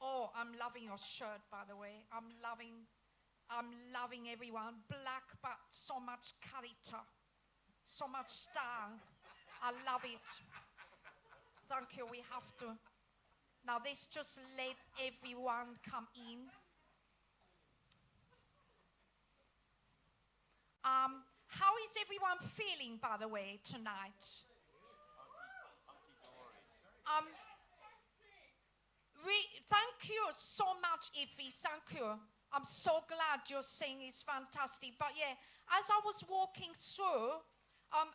Oh, I'm loving your shirt, by the way. I'm loving everyone. Black, but so much character, so much style. I love it. Thank you. We have to. Now, this just let everyone come in. How is everyone feeling, by the way, tonight? Thank you so much, Ify. Thank you. I'm so glad you're saying it's fantastic. But yeah, as I was walking through,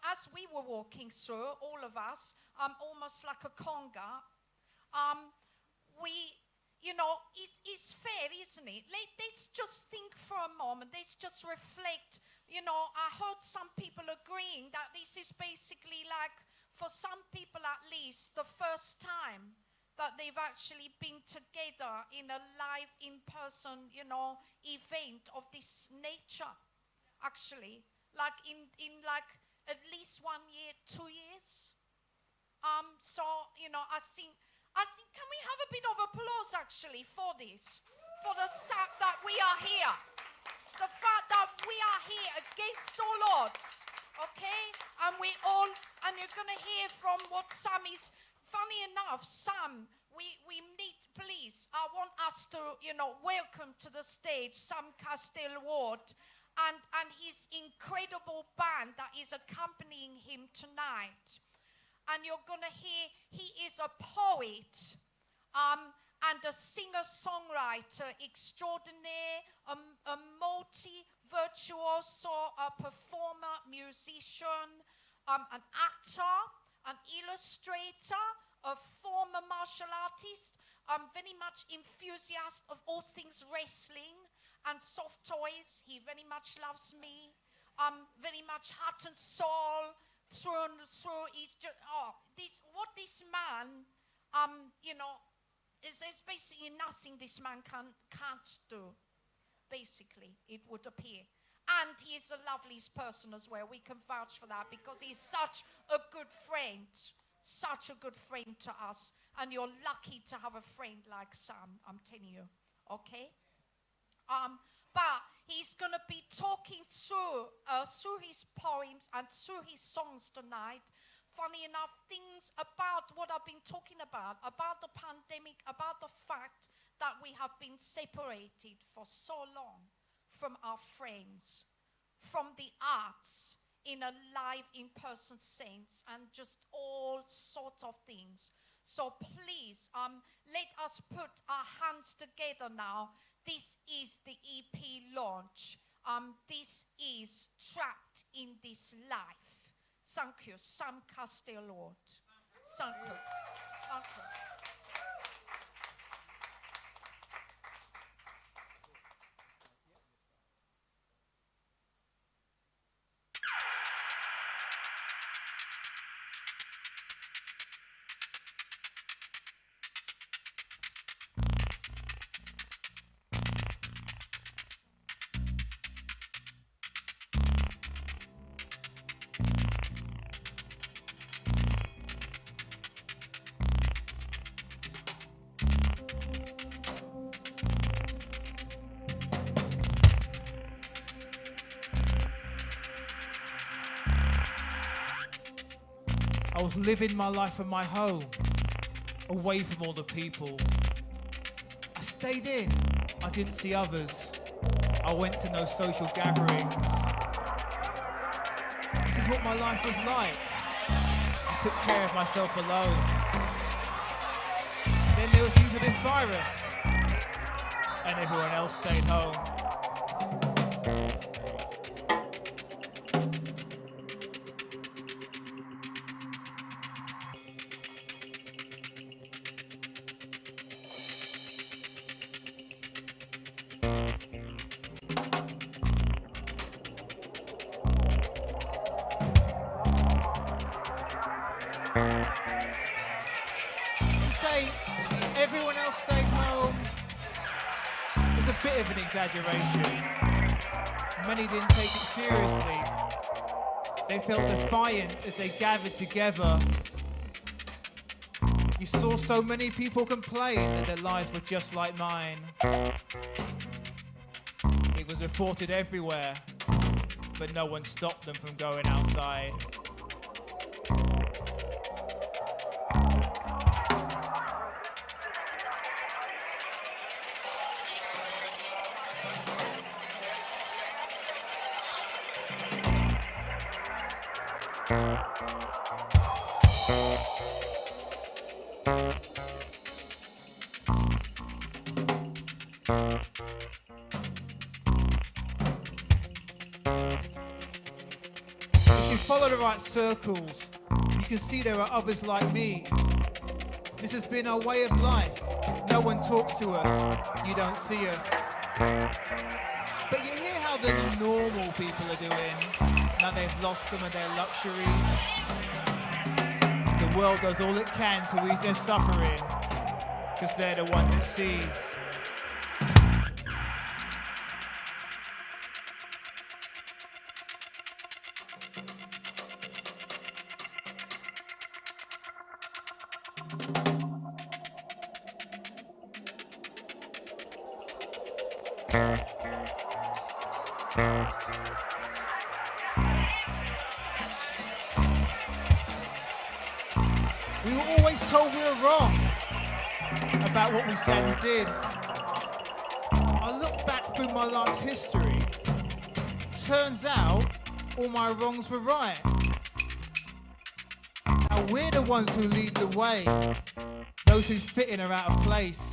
as we were walking through, all of us, almost like a conga, it's fair, isn't it? Let's just think for a moment. Let's just reflect. I heard some people agreeing that this is basically like, for some people at least, the first time that they've actually been together in a live, in-person, event of this nature, actually. Like in like at least 1 year, 2 years. I think, can we have a bit of applause, actually, for this? For the fact that we are here. The fact that we are here against all odds, okay? And you're going to hear from what Sam is. Funny enough, Sam, we need, please, I want us to, welcome to the stage Sam Castell-Ward and his incredible band that is accompanying him tonight. And you're going to hear, he is a poet and a singer-songwriter extraordinaire, a multi-virtuoso, a performer, musician, an actor, an illustrator, a former martial artist, very much enthusiast of all things wrestling and soft toys. He very much loves me, very much heart and soul, through and through. He's just, this man, there's basically nothing this man can't do, basically, it would appear. And he is the loveliest person as well. We can vouch for that because he's such a good friend. Such a good friend to us. And you're lucky to have a friend like Sam, I'm telling you. Okay? But he's going to be talking through his poems and through his songs tonight. Funny enough, things about what I've been talking about the pandemic, about the fact that we have been separated for so long from our friends, from the arts in a live, in-person sense, and just all sorts of things. So please, let us put our hands together now. This is the EP launch. This is Trapped in This Life. Thank you, Sam Castell-Ward. Thank you. Thank you. I was living my life from my home, away from all the people. I stayed in, I didn't see others. I went to no social gatherings. This is what my life was like. I took care of myself alone. Then there was news of this virus, and everyone else stayed home. Everyone else stayed home is a bit of an exaggeration. Many didn't take it seriously. They felt defiant as they gathered together. You saw so many people complain that their lives were just like mine. It was reported everywhere, but no one stopped them from going outside. If you follow the right circles, you can see there are others like me. This has been our way of life. No one talks to us. You don't see us. But you hear how the normal people are doing, now they've lost some of their luxuries. The world does all it can to ease their suffering, because they're the ones it sees. We were always told we were wrong about what we said and did. I look back through my life's history. Turns out, all my wrongs were right. Now we're the ones who lead the way. Those who fit in are out of place.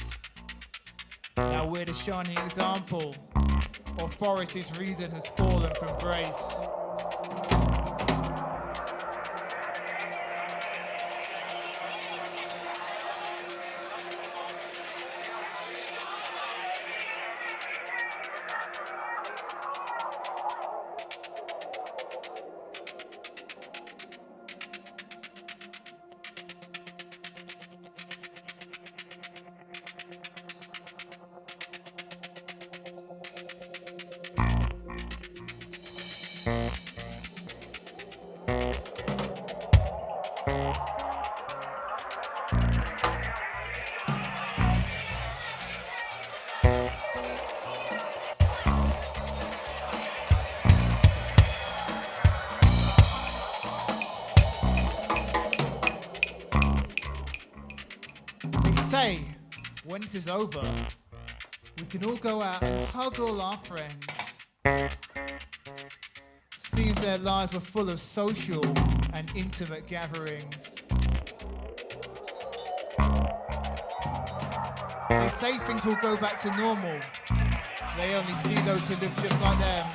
Now we're the shining example. Authority's reason has fallen from grace. Say, when this is over, we can all go out and hug all our friends. Seems their lives were full of social and intimate gatherings. They say things will go back to normal. They only see those who live just like them.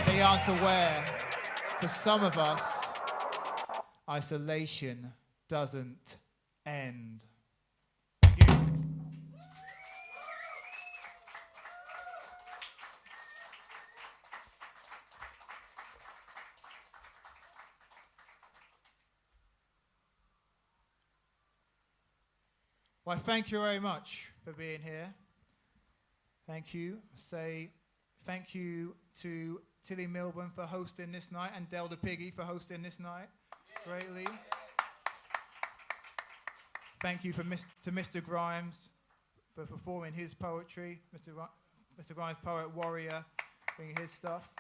They aren't aware, for some of us, isolation doesn't end. Thank you. Well, thank you very much for being here. Thank you. Say thank you to Tilly Milburn for hosting this night and Del the Piggy for hosting this night. Greatly. Thank you to Mr. Grimes for performing his poetry. Mr. Grimes, poet warrior, bringing his stuff.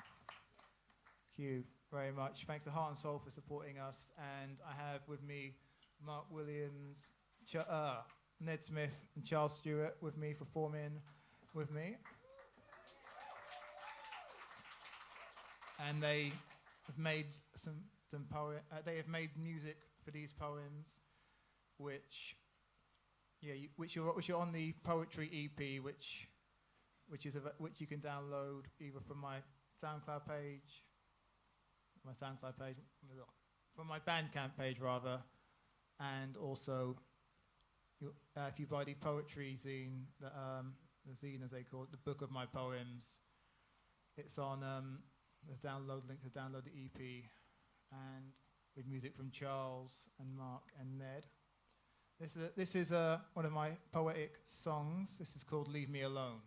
Thank you very much. Thanks to Heart and Soul for supporting us. And I have with me Mark Williams, Ned Smith, and Charles Stewart with me, performing with me. And they have made they have made music for these poems, which are on the poetry EP, which you can download either from my SoundCloud page, from my Bandcamp page rather, and also if you buy the poetry zine, the zine as they call it, the book of my poems, it's on the download link to download the EP. And with music from Charles and Mark and Ned. This is one of my poetic songs. This is called Leave Me Alone.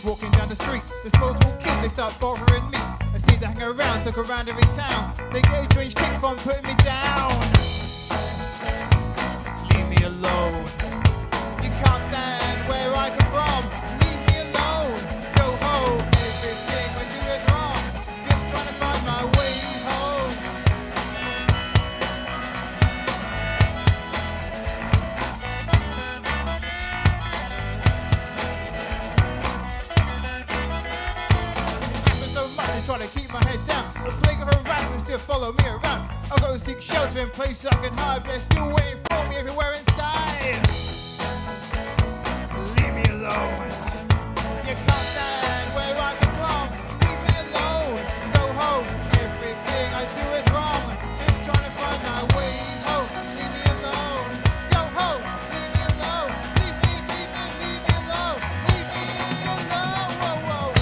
walking down the street. There's multiple kids, they start bothering me. I seem to hang around, took around every town. They get a strange kick from putting me down. Leave me alone. You can't stand where I come from. Leave me alone. Go home. Everything I do is wrong. Just trying to find my way home. So much and trying to keep my head down. The plague of a rat will still follow me around. I'll go seek shelter in places I can hide, but they're still waiting for me everywhere inside. Leave me alone. You can't stand where I come from. Leave me alone. Go home. Everything I do is wrong. Just trying to find my way home. Leave me alone. Go home. Leave me alone. Leave me alone. Leave me alone. Whoa, whoa.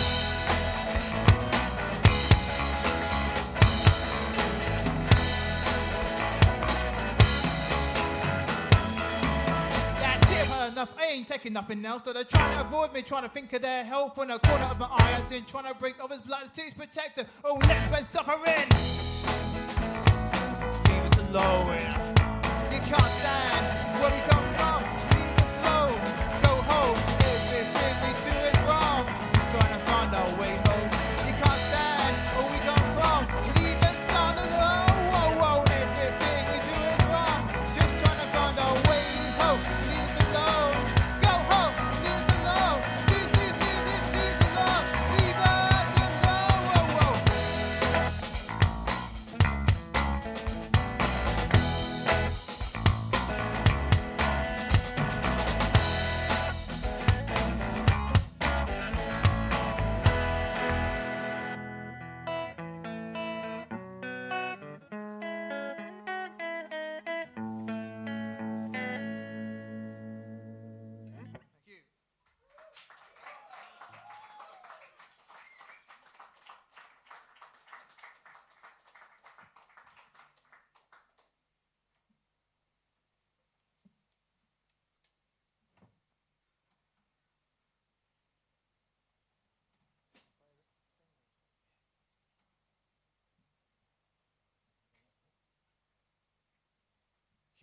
Enough, I ain't taking nothing else. So they're trying to avoid me, trying to think of their health. When I corner of my eye, I see trying to break others' blood to his protector. Oh, let's spend suffering. Leave us alone. You can't stand where we come from. Leave us alone. Go home. Everything we do is wrong. Just trying to find our way home. You can't stand where we come from. Leave us all alone. Whoa, whoa. Everything we do is wrong. Just trying to find our way home. Leave us alone. Go home. Leave us alone. Leave us alone. Leave us alone. Whoa, whoa. Thank you.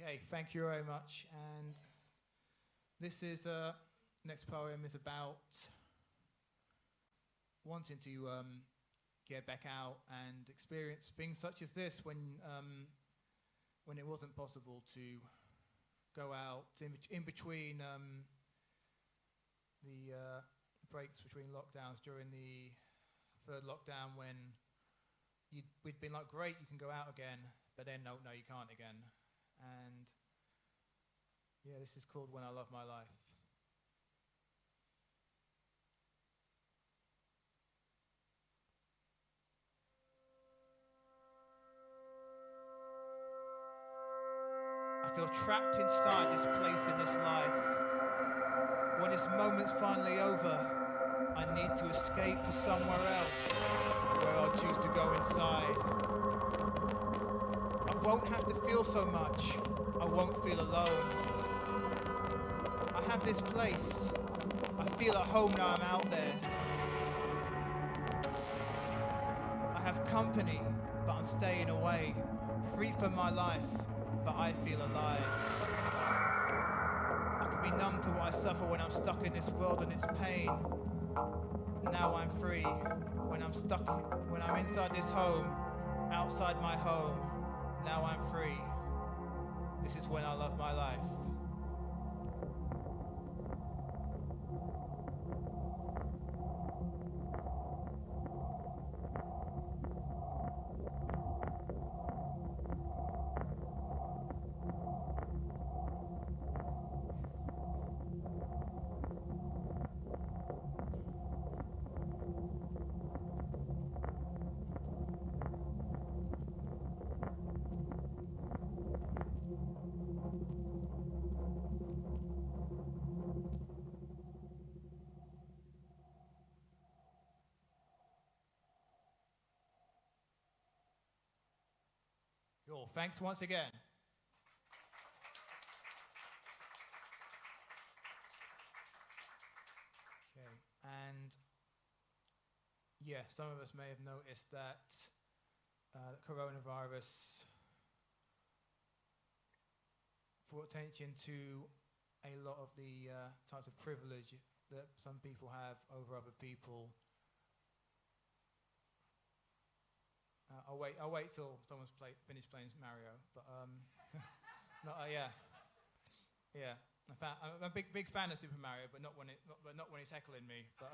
Okay, thank you very much. And this is next poem is about wanting to get back out and experience things such as this when it wasn't possible to go out in between the breaks between lockdowns during the third lockdown when we'd been like, great, you can go out again, but then no, you can't again. And yeah, this is called When I Love My Life. I feel trapped inside this place in this life. When this moment's finally over, I need to escape to somewhere else where I'll choose to go inside. I won't have to feel so much. I won't feel alone. I have this place. I feel at home now I'm out there. I have company, but I'm staying away. Free from my life, but I feel alive. I can be numb to what I suffer when I'm stuck in this world and its pain. Now I'm free. When I'm inside this home, outside my home, now I'm free. This is when I love my life. Cool. Thanks once again. Okay, and Yeah, some of us may have noticed that coronavirus brought attention to a lot of the types of privilege that some people have over other people. I'll wait till someone's finished playing Mario, but no, yeah. In fact, I'm a big fan of Super Mario, but not when he's heckling me. But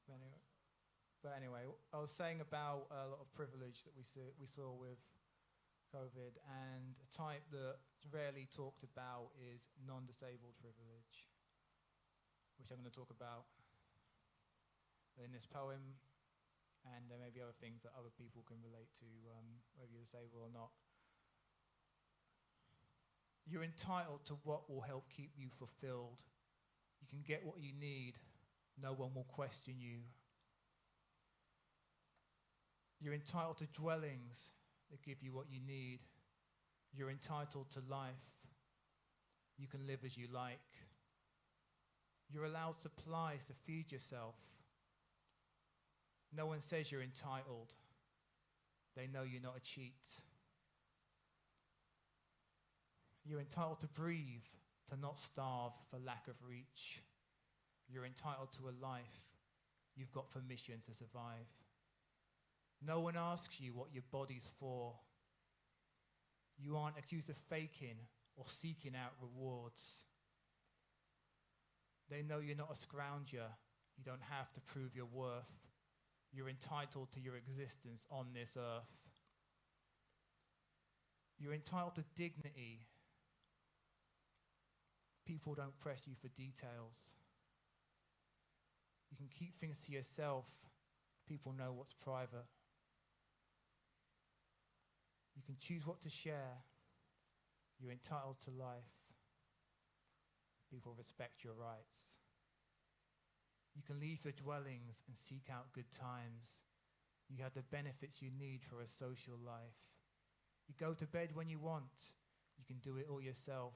anyway. But anyway, I was saying about a lot of privilege that we saw with COVID, and a type that's rarely talked about is non-disabled privilege, which I'm going to talk about in this poem, and there may be other things that other people can relate to, whether you're disabled or not. You're entitled to what will help keep you fulfilled. You can get what you need. No one will question you. You're entitled to dwellings that give you what you need. You're entitled to life. You can live as you like. You're allowed supplies to feed yourself. No one says you're entitled. They know you're not a cheat. You're entitled to breathe, to not starve for lack of reach. You're entitled to a life. You've got permission to survive. No one asks you what your body's for. You aren't accused of faking or seeking out rewards. They know you're not a scrounger. You don't have to prove your worth. You're entitled to your existence on this earth. You're entitled to dignity. People don't press you for details. You can keep things to yourself. People know what's private. You can choose what to share. You're entitled to life. People respect your rights. You can leave your dwellings and seek out good times. You have the benefits you need for a social life. You go to bed when you want. You can do it all yourself.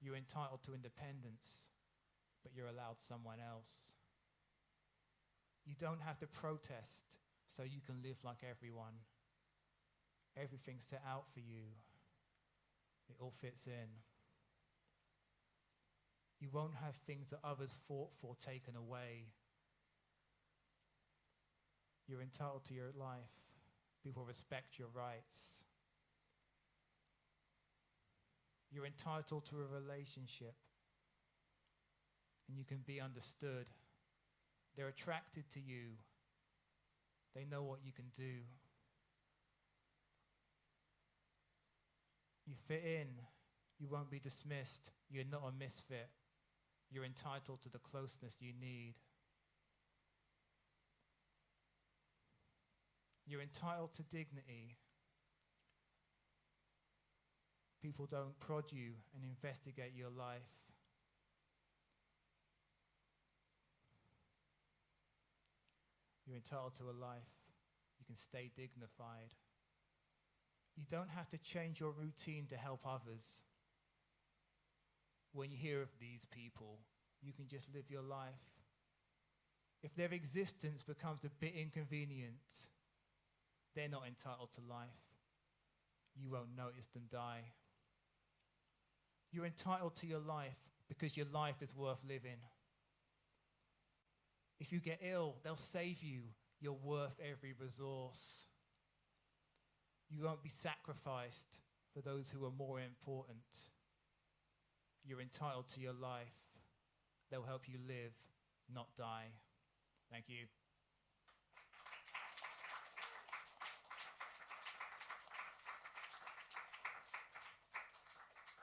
You're entitled to independence, but you're allowed someone else. You don't have to protest, so you can live like everyone. Everything's set out for you. It all fits in. You won't have things that others fought for taken away. You're entitled to your life. People respect your rights. You're entitled to a relationship, and you can be understood. They're attracted to you. They know what you can do. You fit in. You won't be dismissed. You're not a misfit. You're entitled to the closeness you need. You're entitled to dignity. People don't prod you and investigate your life. You're entitled to a life. You can stay dignified. You don't have to change your routine to help others. When you hear of these people, you can just live your life. If their existence becomes a bit inconvenient, they're not entitled to life. You won't notice them die. You're entitled to your life because your life is worth living. If you get ill, they'll save you. You're worth every resource. You won't be sacrificed for those who are more important. You're entitled to your life. They'll help you live, not die. Thank you.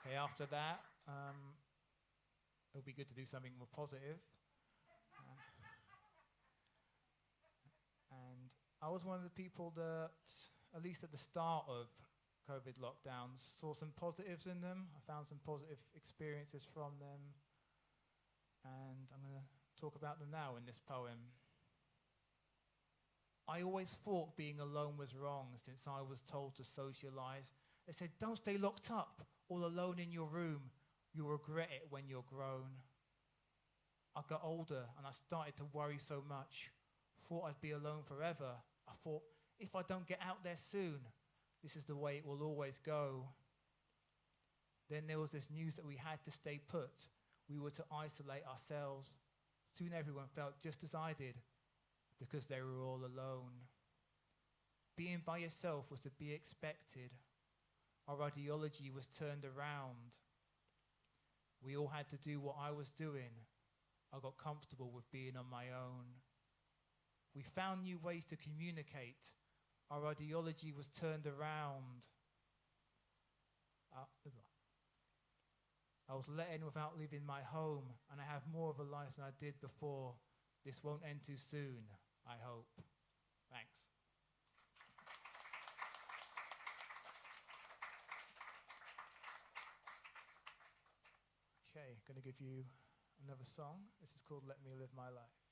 Okay, after that, it'll be good to do something more positive. And I was one of the people that, at least at the start of COVID lockdowns, saw some positives in them. I found some positive experiences from them. And I'm going to talk about them now in this poem. I always thought being alone was wrong since I was told to socialize. They said, don't stay locked up all alone in your room. You'll regret it when you're grown. I got older and I started to worry so much. Thought I'd be alone forever. I thought, if I don't get out there soon, this is the way it will always go. Then there was this news that we had to stay put. We were to isolate ourselves. Soon everyone felt just as I did, because they were all alone. Being by yourself was to be expected. Our ideology was turned around. We all had to do what I was doing. I got comfortable with being on my own. We found new ways to communicate. Our ideology was turned around. I was let in without leaving my home, and I have more of a life than I did before. This won't end too soon, I hope. Thanks. Okay, going to give you another song. This is called Let Me Live My Life.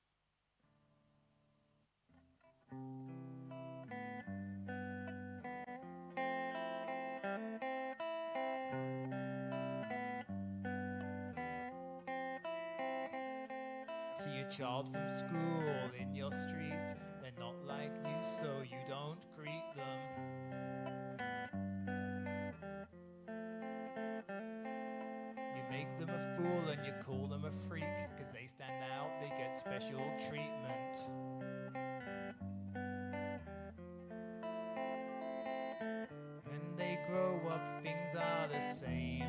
See a child from school in your street. They're not like you, so you don't greet them. You make them a fool and you call them a freak, 'cause they stand out, they get special treatment. When they grow up, things are the same.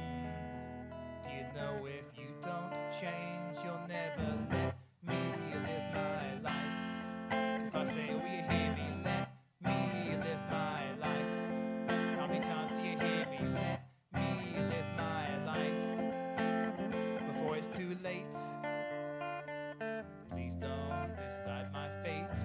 Do you know if you don't change, you'll never let me live my life? If I say, will you hear me? Let me live my life. How many times do you hear me? Let me live my life. Before it's too late, please don't decide my fate.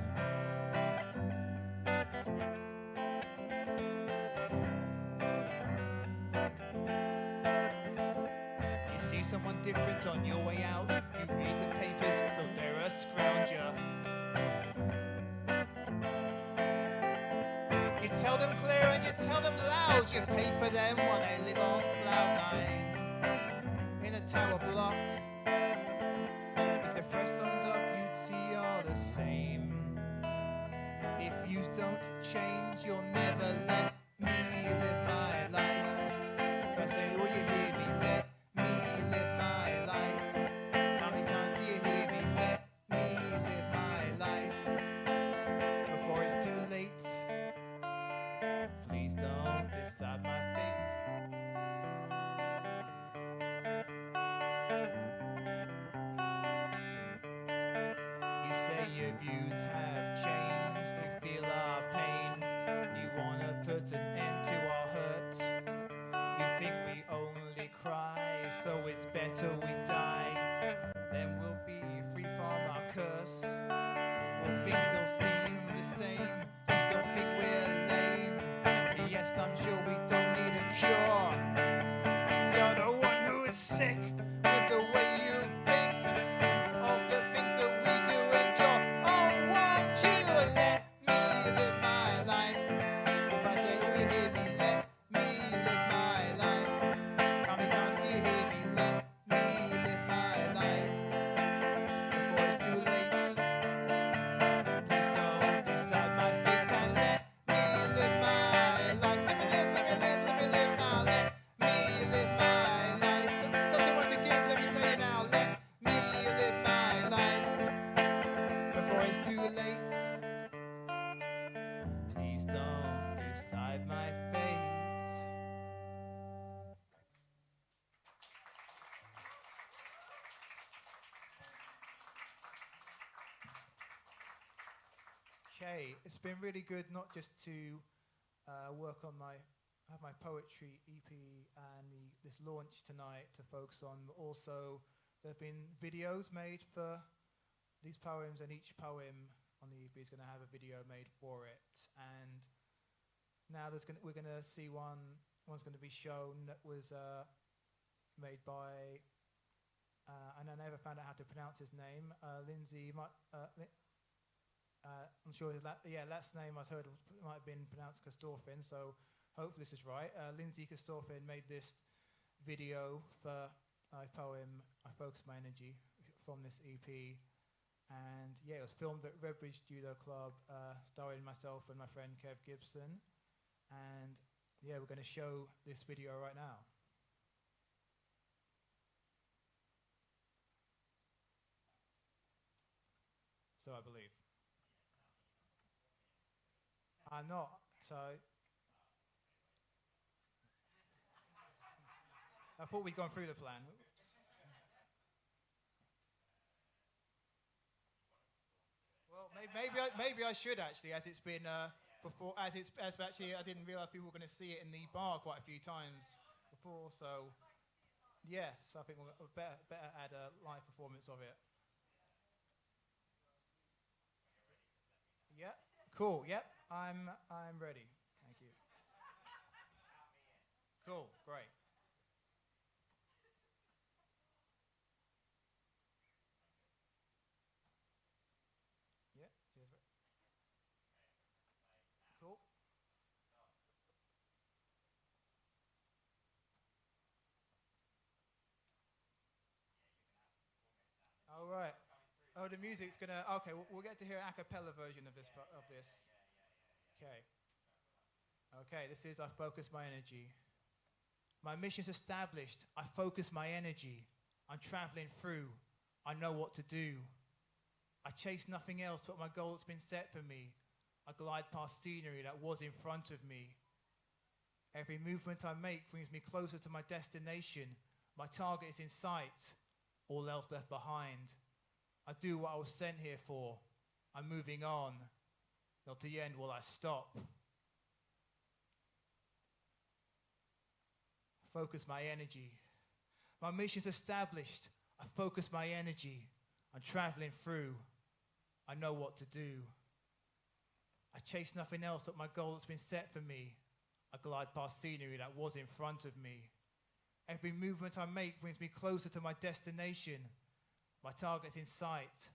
You see someone different on your way out, you read the papers, so they're a scrounger. You tell them clear and you tell them loud, you pay for them while they live on cloud nine in a tower block. If the press turned up, you'd see all the same. If you don't change, you'll never let me live my life. If I say, will you hear me? Let me live my life. How many times do you hear me? Let me live my life. Before it's too late, please don't decide my fate. You say your views have changed, we feel our pain. You wanna put an end to our hurt. You think we only cry, so it's better we die. Then we'll be free from our curse. Will things still seem the same? You still think we're lame? Yes, I'm sure we don't need a cure. You're the one who is sick with the way you think of the things that we do enjoy. Oh, won't you let me live my life? If I say, will you hear me? Let me live my life. How many times do you hear me? Let me live my life. Before it's too late, please don't decide my fate and let me live my life. Let me live now. Let me live my life. Got so much to give, let me tell you now. Let me live my life. Before it's too late, please don't decide my fate. Okay, it's been really good not just to work on have my poetry EP and this launch tonight to focus on, but also there have been videos made for these poems, and each poem on the EP is going to have a video made for it. And now we're going to see one's going to be shown that was made by, and I never found out how to pronounce his name, Lindsay. I'm sure his last name I've heard might have been pronounced Christophin, so hopefully this is right. Lindsay Christophin made this video for poem, I Focus My Energy, from this EP. And yeah, it was filmed at Redbridge Judo Club, starring myself and my friend Kev Gibson. And yeah, we're going to show this video right now. So I believe. I'm not, so I thought we'd gone through the plan. Oops. Well, maybe I should actually, as it's been before, as actually I didn't realise people were going to see it in the bar quite a few times before. So yes, I think we'll better add a live performance of it. Yep. Cool. Yep. I'm ready. Thank you. Cool. Great. Yeah. Cheers. Cool. All right. Oh, the music's gonna. Okay, we'll get to hear an a cappella version of this. Okay. Okay. This is I Focus My Energy. My mission's established. I focus my energy. I'm traveling through. I know what to do. I chase nothing else but my goal that's been set for me. I glide past scenery that was in front of me. Every movement I make brings me closer to my destination. My target is in sight. All else left behind. I do what I was sent here for. I'm moving on. Not to the end will I stop. Focus my energy. My mission's established. I focus my energy. I'm traveling through. I know what to do. I chase nothing else but my goal that's been set for me. I glide past scenery that was in front of me. Every movement I make brings me closer to my destination. My target's in sight.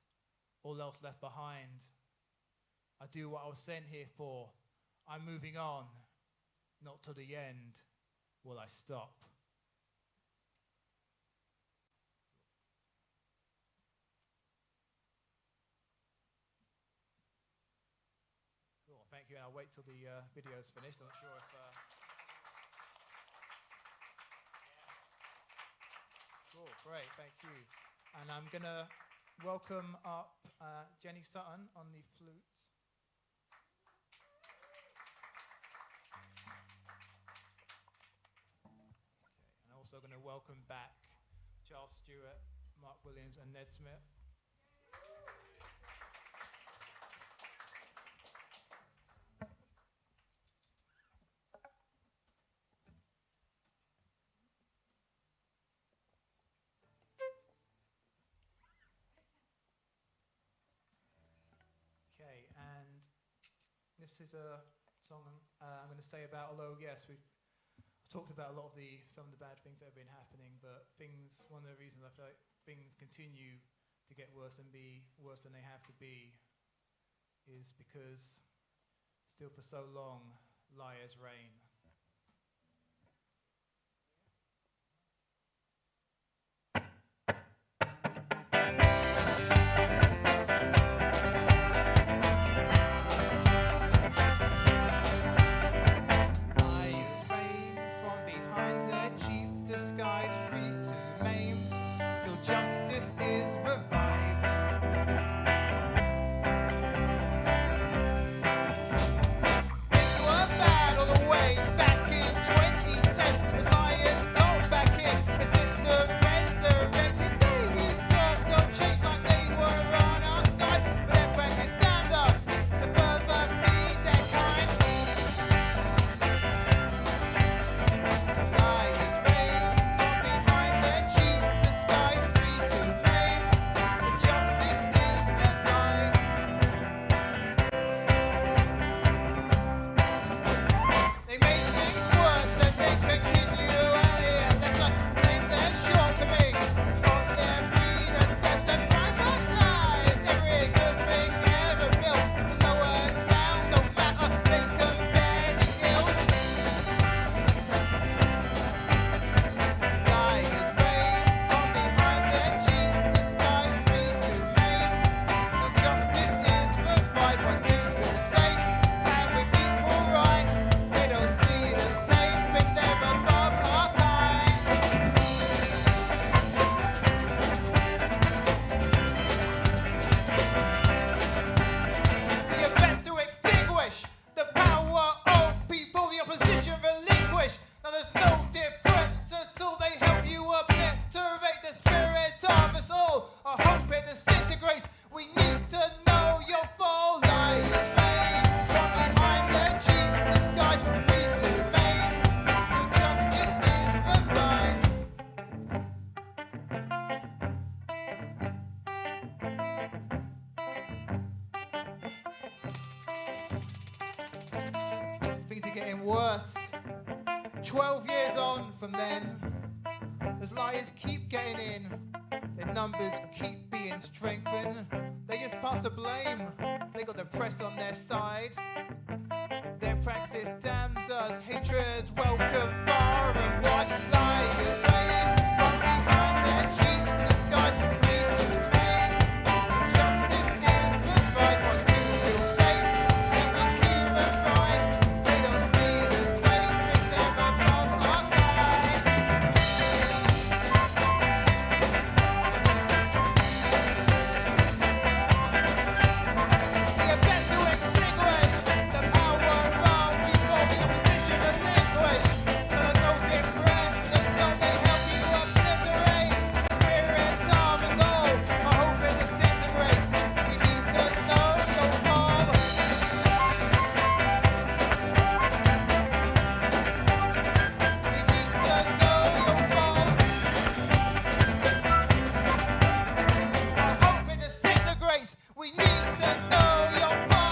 All else left behind. I do what I was sent here for. I'm moving on. Not to the end will I stop. Cool, thank you. And I'll wait till the video's finished. I'm not sure if... Cool, great, thank you. And I'm going to welcome up Jenny Sutton on the flute. And I'm also going to welcome back Charles Stewart, Mark Williams and Ned Smith. Okay, and this is a song I'm going to say about, although yes, we've talked about some of the bad things that have been happening, but one of the reasons I feel like things continue to get worse and be worse than they have to be is because still for so long, liars reign. Way worse. 12 years on from then, as liars keep getting in, their numbers keep being strengthened. They just pass the blame, they got the press on their side. Their praxis damns us, hatred's welcome far and wide. Liars wave from behind their cheeks, the sky free to fade. Justice is the fight, want to feel safe. Every human rights, they don't see the same things ever from our side. The event to extinguish the power of before the opposition relinquish. So there's no difference, there's no they help you obliterate. Spirit, time and all, my hope it disintegrates. We need to know your fall. We need to know your fall. My hope it disintegrates. We need to know your fall.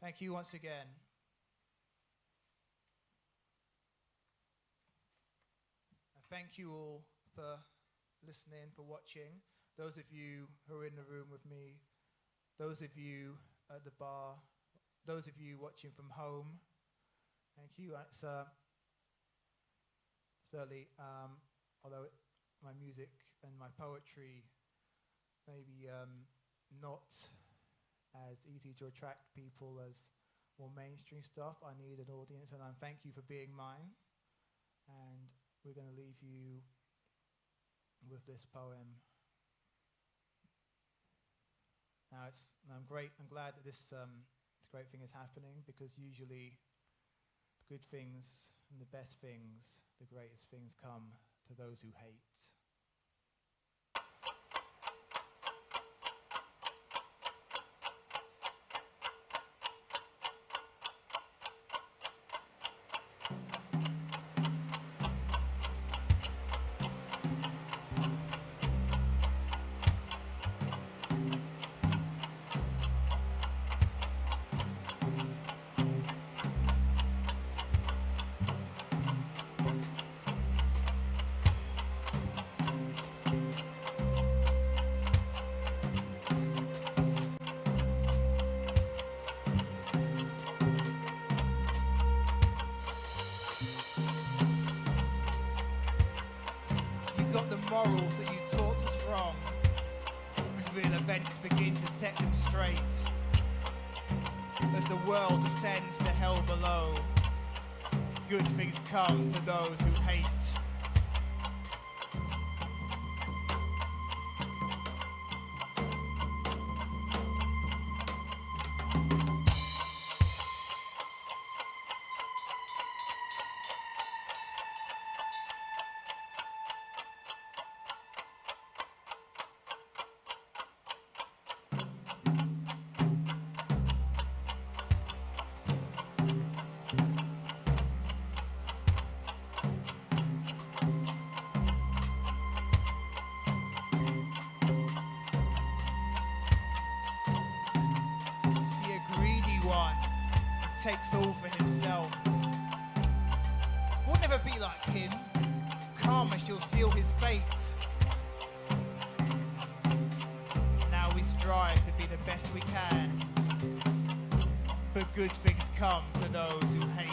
Thank you once again. And thank you all for listening, for watching. Those of you who are in the room with me, those of you at the bar, those of you watching from home, thank you. It's certainly, although my music and my poetry may be not as easy to attract people as more mainstream stuff, I need an audience, and I thank you for being mine. And we're going to leave you with this poem. Now I'm glad that this great thing is happening, because usually the good things and the best things, the greatest things come to those who hate. Morals that you taught us wrong, when real events begin to set them straight. As the world descends to hell below, good things come to those who hate. Takes all for himself. We'll never be like him. Karma shall seal his fate. Now we strive to be the best we can, but good things come to those who hate.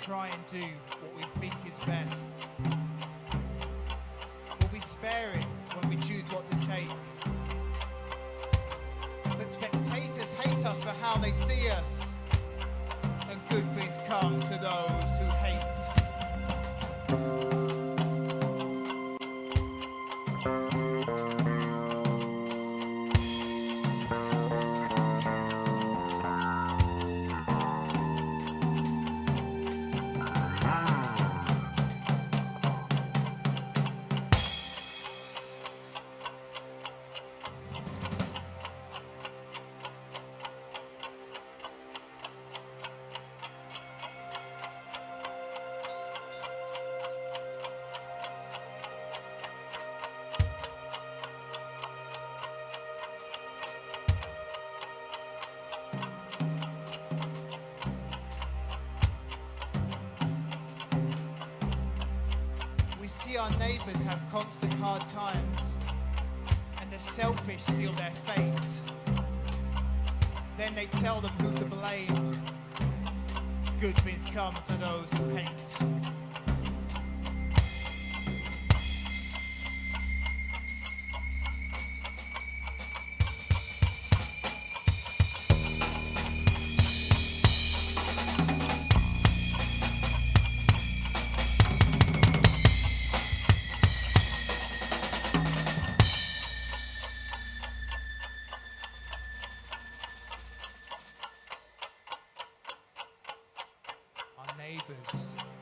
Try and do what we think is best. We'll be sparing when we choose what to take. But spectators hate us for how they see us, and good things come to those who hate. see our neighbours have constant hard times, and the selfish seal their fate, then they tell them who to blame. Good things come to those who hate.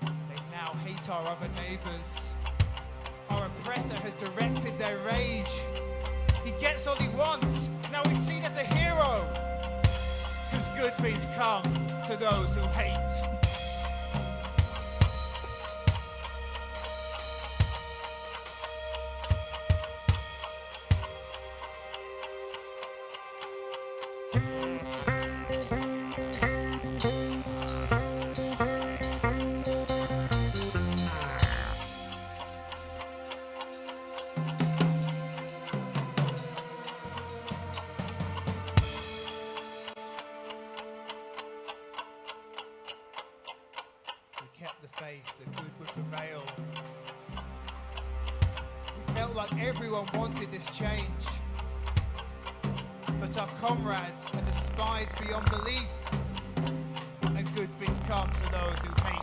They now hate our other neighbours. Our oppressor has directed their rage. He gets all he wants. Now he's seen as a hero. Because good things come to those who hate. The good would prevail. We felt like everyone wanted this change, but our comrades are despised beyond belief, and good things come to those who hate.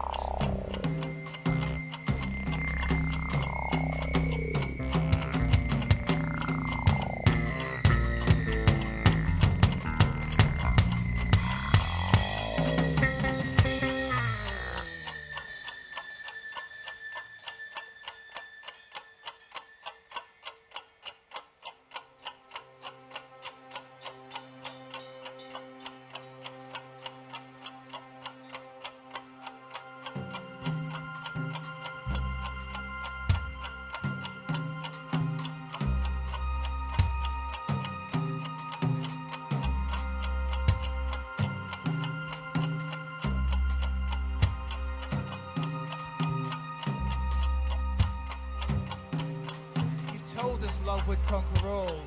Told us love would conquer all.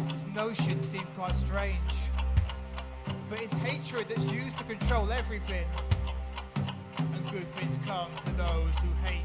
This notion seemed quite strange, but it's hatred that's used to control everything, and good things come to those who hate.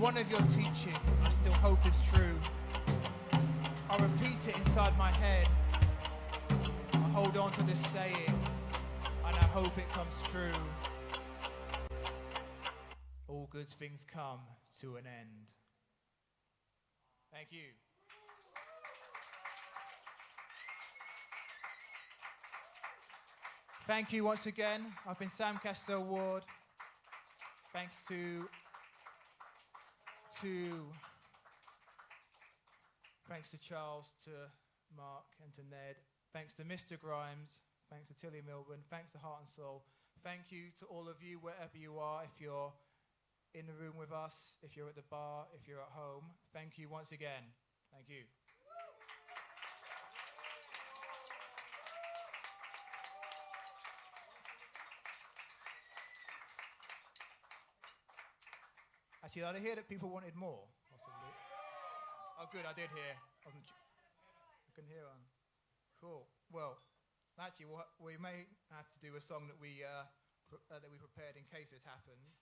One of your teachings I still hope is true. I repeat it inside my head. I hold on to this saying, and I hope it comes true. All good things come to an end. Thank you. Thank you once again. I've been Sam Castell-Ward. Thanks to Charles, to Mark, and to Ned. Thanks to Mr. Grimes. Thanks to Tilly Milburn. Thanks to Heart and Soul. Thank you to all of you, wherever you are, if you're in the room with us, if you're at the bar, if you're at home. Thank you once again. Thank you. Actually, did I hear that people wanted more? Possibly. Oh, good, I did hear. I couldn't hear one. Cool. Well, actually, we may have to do a song that we prepared in case this happens.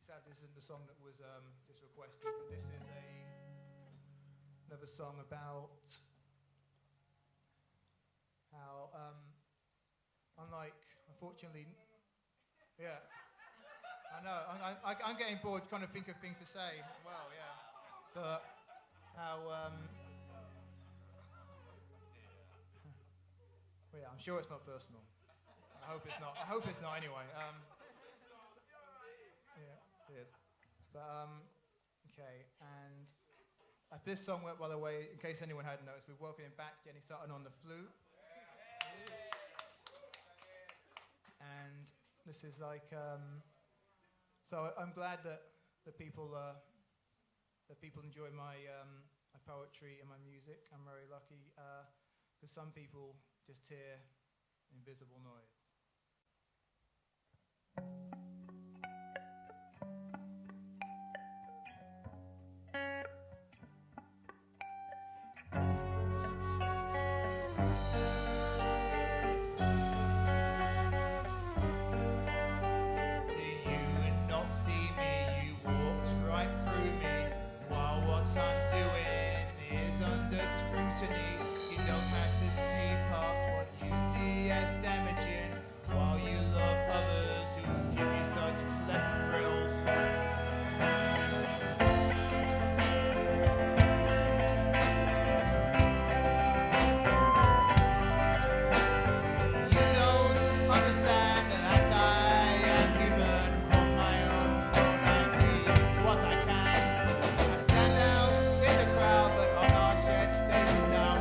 Sadly, this isn't the song that was just requested, but this is another song about how, unfortunately, yeah, I know, I'm getting bored trying to think of things to say as well, yeah. But how? Well, yeah, I'm sure it's not personal. I hope it's not. I hope it's not anyway. Yeah, it is. But okay, and this song, by the way, in case anyone hadn't noticed, we're welcoming back Jenny Sutton on the flute. And this is like, so I'm glad that the people enjoy my my poetry and my music. I'm very lucky because some people just hear invisible noise. You don't have to see past what you see as damaging, while you love others who give you such pleasant thrills. You don't understand that I am human. From my own world I create what I can. I stand out in the crowd, but on our shared stages down.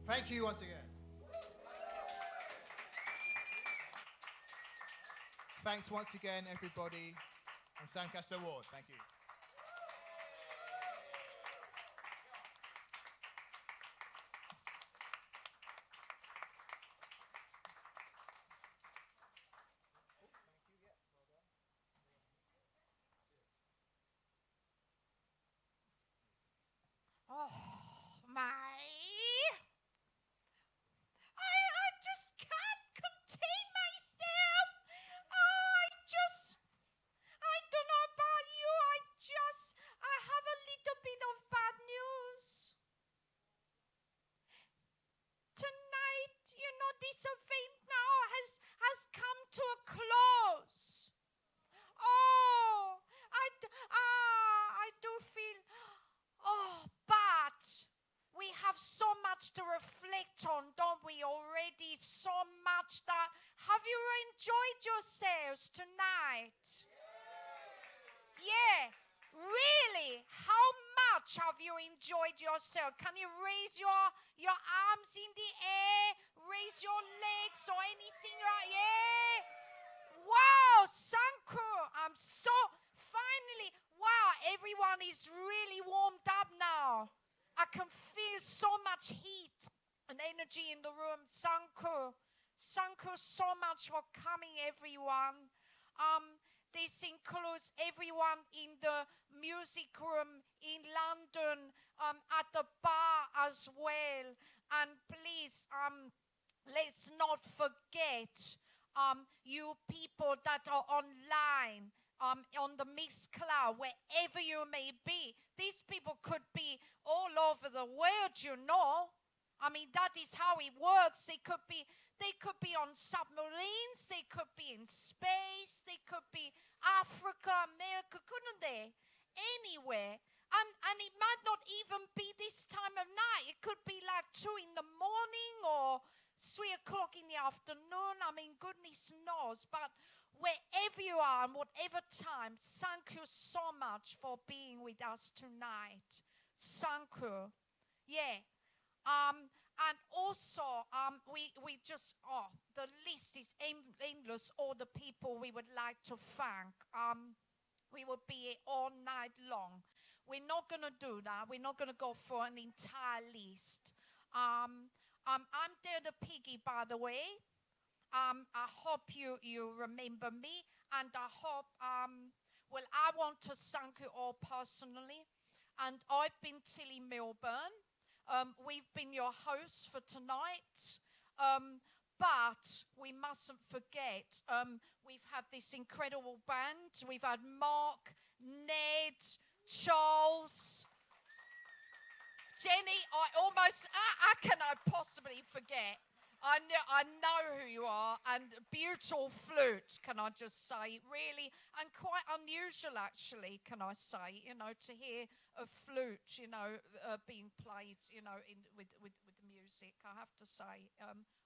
Thank you once again. Thanks once again, everybody, from Castell-Ward. Thank you. Oh, my. I just can't contain myself. I don't know about you. I have a little bit of bad news. Tonight, this event now much to reflect on, don't we, already? So much that. Have you enjoyed yourselves tonight? Yeah. Really? How much have you enjoyed yourself? Can you raise your arms in the air? Raise your legs or anything like yeah? Wow, Sanku. I'm so finally. Wow, everyone is really warmed up now. I can feel so much heat and energy in the room. Sanku. Sanku so much for coming, everyone. This includes everyone in the music room in London, at the bar as well. And please, let's not forget you people that are online, on the Mixed Cloud, wherever you may be. These people could be all over the world, you know. I mean, that is how it works. They could be on submarines, they could be in space, they could be Africa, America, couldn't they? Anywhere. And it might not even be this time of night. It could be like 2 in the morning or 3 o'clock in the afternoon. I mean, goodness knows. But wherever you are and whatever time, thank you so much for being with us tonight. Thank you. Yeah. And also, we just, the list is endless, all the people we would like to thank. We would be here all night long. We're not going to do that. We're not going to go for an entire list. I'm Dare the Piggy, by the way. I hope you remember me, and I hope, well, I want to thank you all personally. And I've been Tilly Milburn. We've been your hosts for tonight, but we mustn't forget, we've had this incredible band. We've had Mark, Ned, Charles, Jenny. How can I possibly forget? I know who you are, and beautiful flute, can I just say, really, and quite unusual actually, can I say, to hear a flute, being played, with the music, I have to say.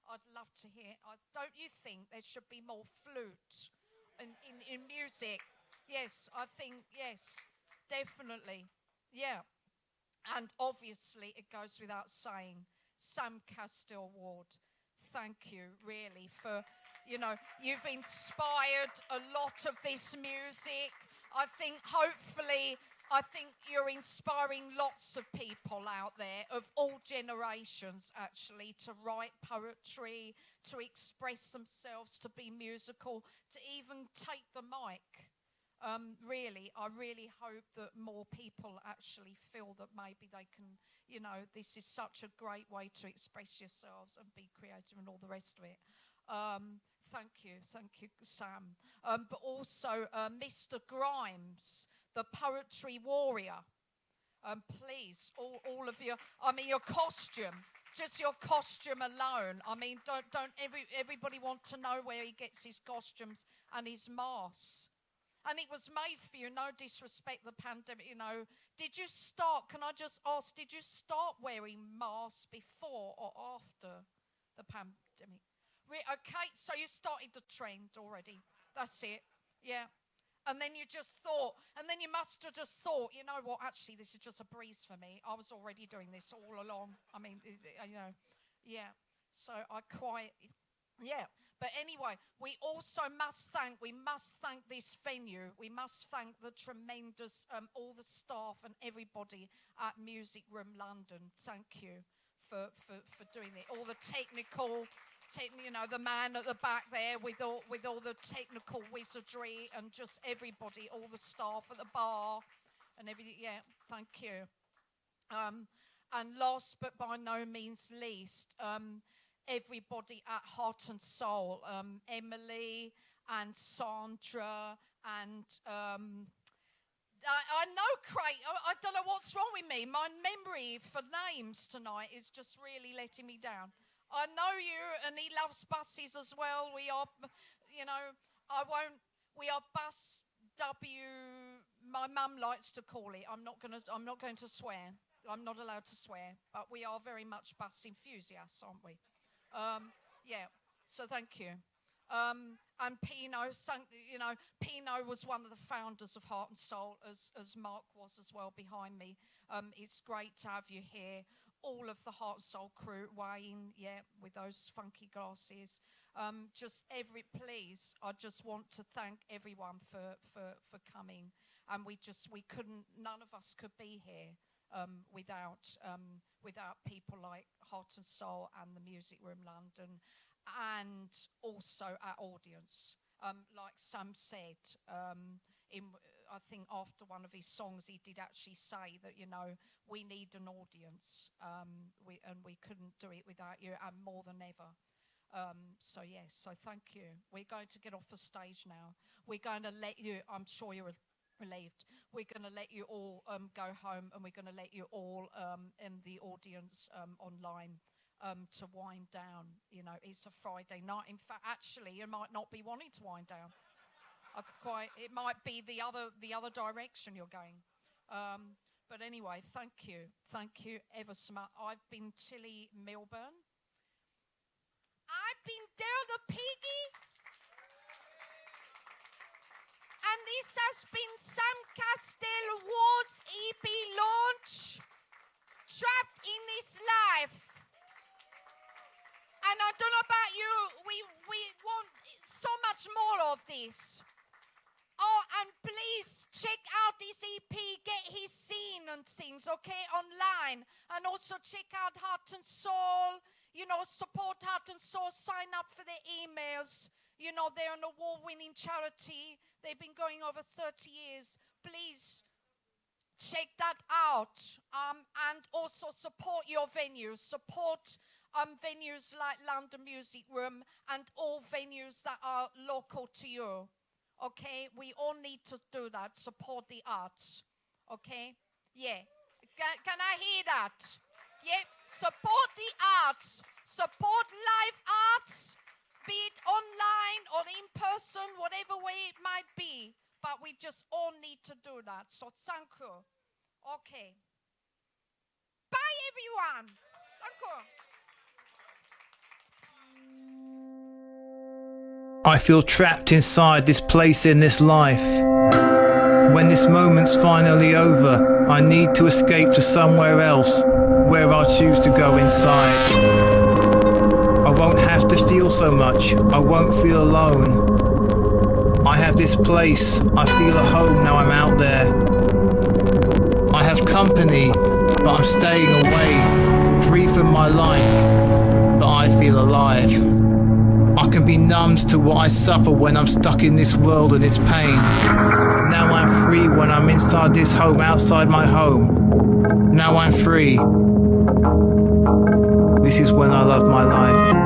I'd love to hear, don't you think there should be more flute in music? Yes, I think, yes, definitely, yeah. And obviously, it goes without saying, Sam Castell-Ward. Thank you, really, for, you've inspired a lot of this music. I think you're inspiring lots of people out there of all generations, actually, to write poetry, to express themselves, to be musical, to even take the mic. Really, I really hope that more people actually feel that maybe they can, this is such a great way to express yourselves and be creative and all the rest of it. Thank you, Sam. But also Mr. Grimes, the poetry warrior. Please, all of you, your costume. Just your costume alone. Don't everybody want to know where he gets his costumes and his masks. And it was made for you, no disrespect, the pandemic, Did you start, can I just ask, did you start wearing masks before or after the pandemic? Okay, so you started the trend already. That's it, yeah. And then you just thought, and then you must have just thought, you know what, actually, this is just a breeze for me. I was already doing this all along. Yeah. So yeah. But anyway, we also must thank this venue. We must thank the tremendous, all the staff and everybody at Music Room London. Thank you for doing it. All the technical, the man at the back there with all the technical wizardry, and just everybody, all the staff at the bar and everything. Yeah, thank you. And last but by no means least, everybody at Heart and Soul, Emily and Sandra and I know Craig, I don't know what's wrong with me. My memory for names tonight is just really letting me down. I know you, and he loves buses as well. We are, we are bus W, my mum likes to call it. I'm not going to swear. I'm not allowed to swear, but we are very much bus enthusiasts, aren't we? Yeah, so thank you. And Pino, Pino was one of the founders of Heart and Soul, as Mark was as well behind me. It's great to have you here. All of the Heart and Soul crew, Wayne, with those funky glasses. Please, I just want to thank everyone for coming. And we couldn't, none of us could be here without people like Heart and Soul and the Music Room London, and also our audience. Like Sam said, I think after one of his songs, he did actually say that, we need an audience, and we couldn't do it without you, and more than ever. So thank you. We're going to get off the stage now. We're going to let you, I'm sure you're relieved, we're going to let you all go home, and we're going to let you all in the audience online to wind down. It's a Friday night. In fact, actually, you might not be wanting to wind down. It might be the other direction you're going. But anyway, thank you ever so much. I've been Tilly Milburn. I've been Dale the Piggy. And this has been Sam Castell-Ward's EP launch, Trapped in This Life. And I don't know about you, we want so much more of this. Oh, and please check out this EP, get his scene and things, okay, online. And also check out Heart and Soul, support Heart and Soul, sign up for their emails. They're an award-winning charity. They've been going over 30 years. Please check that out. And also support your venues. Support venues like London Music Room and all venues that are local to you. Okay? We all need to do that. Support the arts. Okay? Yeah. Can I hear that? Yeah. Support the arts. Support live arts. Be it online or in person, whatever way it might be. But we just all need to do that. So thank you. Okay. Bye, everyone. Thank you. I feel trapped inside this place in this life. When this moment's finally over, I need to escape to somewhere else, where I'll choose to go inside. I won't have to feel so much, I won't feel alone. I have this place, I feel at home now I'm out there. I have company, but I'm staying away, free from my life, but I feel alive. I can be numbed to what I suffer when I'm stuck in this world and its pain. Now I'm free when I'm inside this home, outside my home. Now I'm free. This is when I love my life.